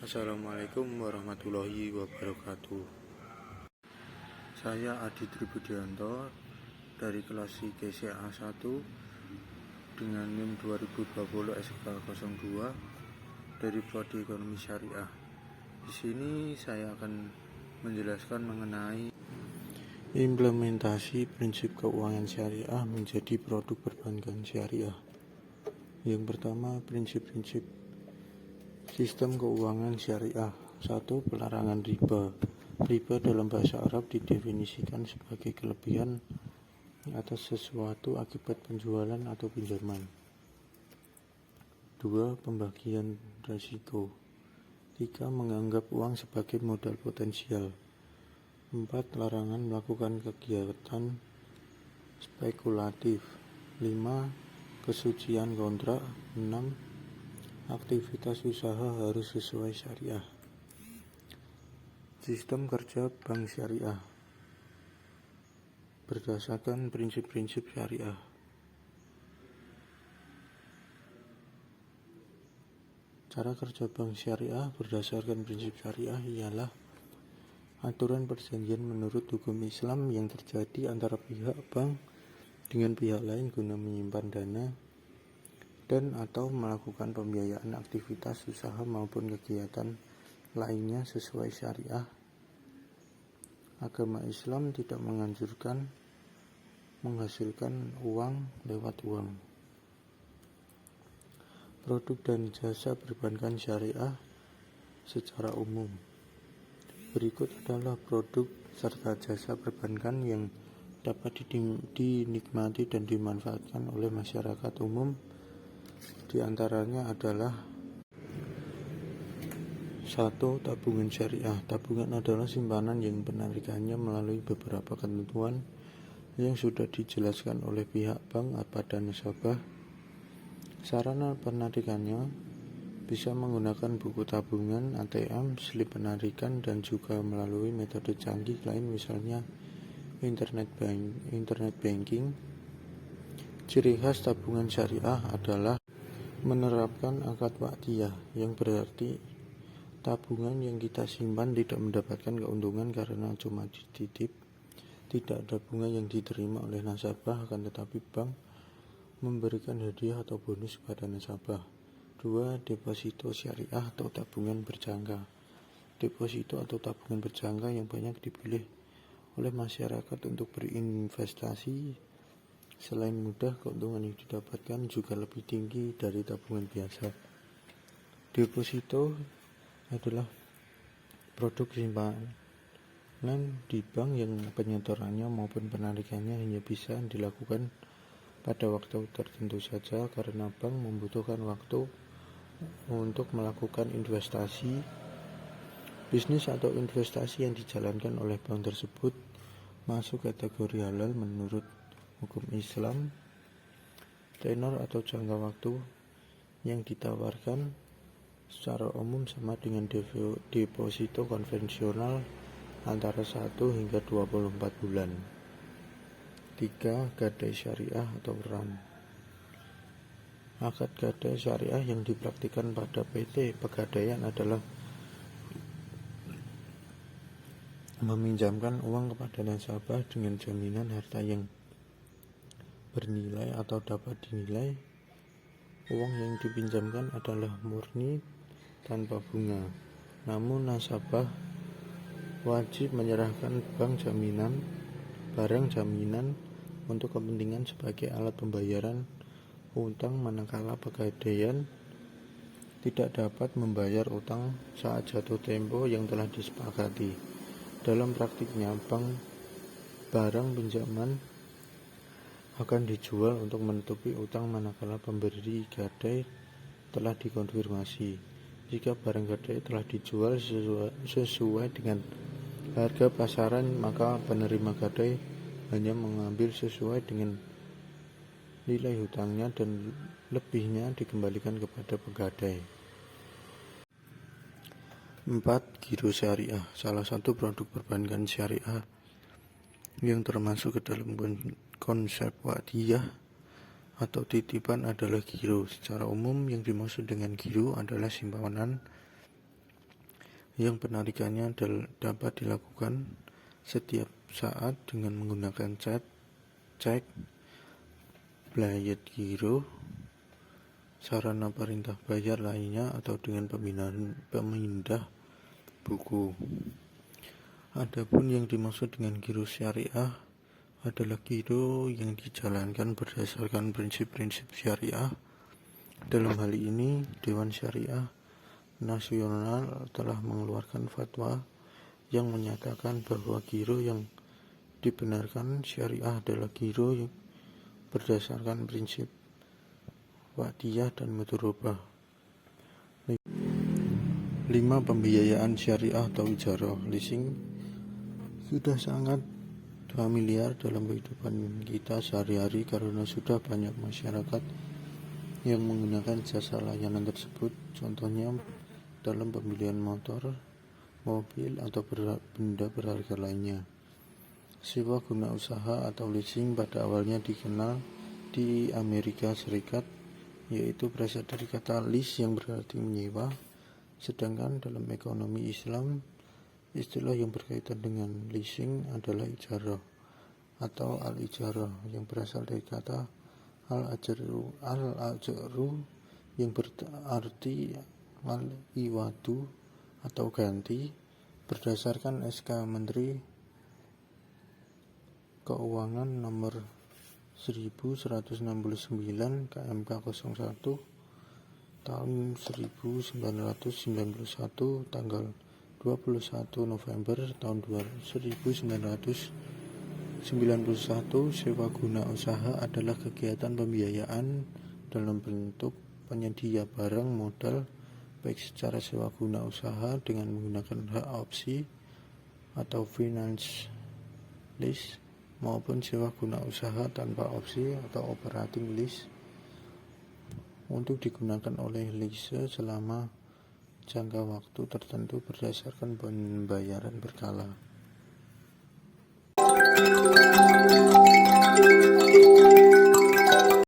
Assalamualaikum warahmatullahi wabarakatuh. Saya Adi Tribudianto dari kelas IGCA 1 dengan NIM 2020 SK02 dari Prodi Ekonomi Syariah. Di sini saya akan menjelaskan mengenai implementasi prinsip keuangan syariah menjadi produk perbankan syariah. Yang pertama, prinsip-prinsip sistem keuangan syariah. 1. Pelarangan riba. Riba dalam bahasa Arab didefinisikan sebagai kelebihan atas sesuatu akibat penjualan atau pinjaman. 2. Pembagian risiko. 3. Menganggap uang sebagai modal potensial. 4. Larangan melakukan kegiatan spekulatif. 5. Kesucian kontrak. 6. Aktivitas usaha harus sesuai syariah. Sistem kerja bank syariah berdasarkan prinsip-prinsip syariah. Cara kerja bank syariah berdasarkan prinsip syariah ialah aturan perjanjian menurut hukum Islam yang terjadi antara pihak bank dengan pihak lain guna menyimpan dana dan atau melakukan pembiayaan aktivitas usaha maupun kegiatan lainnya sesuai syariah. Agama Islam tidak menganjurkan menghasilkan uang lewat uang. Produk dan jasa perbankan syariah secara umum. Berikut adalah produk serta jasa perbankan yang dapat dinikmati dan dimanfaatkan oleh masyarakat umum. Di antaranya adalah 1. Tabungan syariah. Tabungan adalah simpanan yang penarikannya melalui beberapa ketentuan yang sudah dijelaskan oleh pihak bank pada nasabah. Sarana penarikannya bisa menggunakan buku tabungan, ATM, slip penarikan, dan juga melalui metode canggih lain misalnya internet banking. Ciri khas tabungan syariah adalah menerapkan akad waqtiyah, yang berarti tabungan yang kita simpan tidak mendapatkan keuntungan karena cuma dititip. Tidak ada bunga yang diterima oleh nasabah, akan tetapi bank memberikan hadiah atau bonus pada nasabah. 2. Deposito syariah atau tabungan berjangka. Deposito atau tabungan berjangka yang banyak dipilih oleh masyarakat untuk berinvestasi. Selain mudah, keuntungan yang didapatkan juga lebih tinggi dari tabungan biasa. Deposito adalah produk simpanan di bank yang penyetorannya maupun penarikannya hanya bisa dilakukan pada waktu tertentu saja karena bank membutuhkan waktu untuk melakukan investasi. Bisnis atau investasi yang dijalankan oleh bank tersebut masuk kategori halal menurut hukum Islam. Tenor atau jangka waktu yang ditawarkan secara umum sama dengan deposito konvensional antara 1 hingga 24 bulan. 3. Gadai syariah atau RAM. Akad gadai syariah yang dipraktikkan pada PT Pegadaian adalah meminjamkan uang kepada nasabah dengan jaminan harta yang bernilai atau dapat dinilai. Uang yang dipinjamkan adalah murni tanpa bunga, namun nasabah wajib menyerahkan barang jaminan untuk kepentingan sebagai alat pembayaran utang manakala Pegadaian tidak dapat membayar utang saat jatuh tempo yang telah disepakati. Dalam praktiknya, barang pinjaman akan dijual untuk menutupi utang manakala pemberi gadai telah dikonfirmasi. Jika barang gadai telah dijual sesuai dengan harga pasaran, maka penerima gadai hanya mengambil sesuai dengan nilai hutangnya dan lebihnya dikembalikan kepada pegadai. 4. Giro syariah. Salah satu produk perbankan syariah yang termasuk ke dalam konsep waqtiyah atau titipan adalah giro. Secara umum yang dimaksud dengan giro adalah simpanan yang penarikannya dapat dilakukan setiap saat dengan menggunakan cek, Blayet giro, sarana perintah bayar lainnya, atau dengan pemindah buku. Adapun yang dimaksud dengan giro syariah adalah giro yang dijalankan berdasarkan prinsip-prinsip syariah. Dalam hal ini, Dewan Syariah Nasional telah mengeluarkan fatwa yang menyatakan bahwa giro yang dibenarkan syariah adalah giro yang berdasarkan prinsip waqdiyah dan mudharabah. 5. Pembiayaan syariah atau ijarah. Leasing sudah sangat familiar dalam kehidupan kita sehari-hari karena sudah banyak masyarakat yang menggunakan jasa layanan tersebut. Contohnya dalam pembelian motor, mobil, atau benda berharga lainnya. Sewa guna usaha atau leasing pada awalnya dikenal di Amerika Serikat, yaitu berasal dari kata lease yang berarti menyewa, sedangkan dalam ekonomi Islam, istilah yang berkaitan dengan leasing adalah ijarah atau al-ijarah yang berasal dari kata al-ajru yang berarti al-iwadu atau ganti. Berdasarkan SK Menteri Keuangan nomor 1169 KMK 01 tahun 1991 tanggal 21 November tahun 1991. Sewa guna usaha adalah kegiatan pembiayaan dalam bentuk penyedia barang modal, baik secara sewa guna usaha dengan menggunakan hak opsi atau finance lease, maupun sewa guna usaha tanpa opsi atau operating lease untuk digunakan oleh lease selama jangka waktu tertentu berdasarkan pembayaran berkala.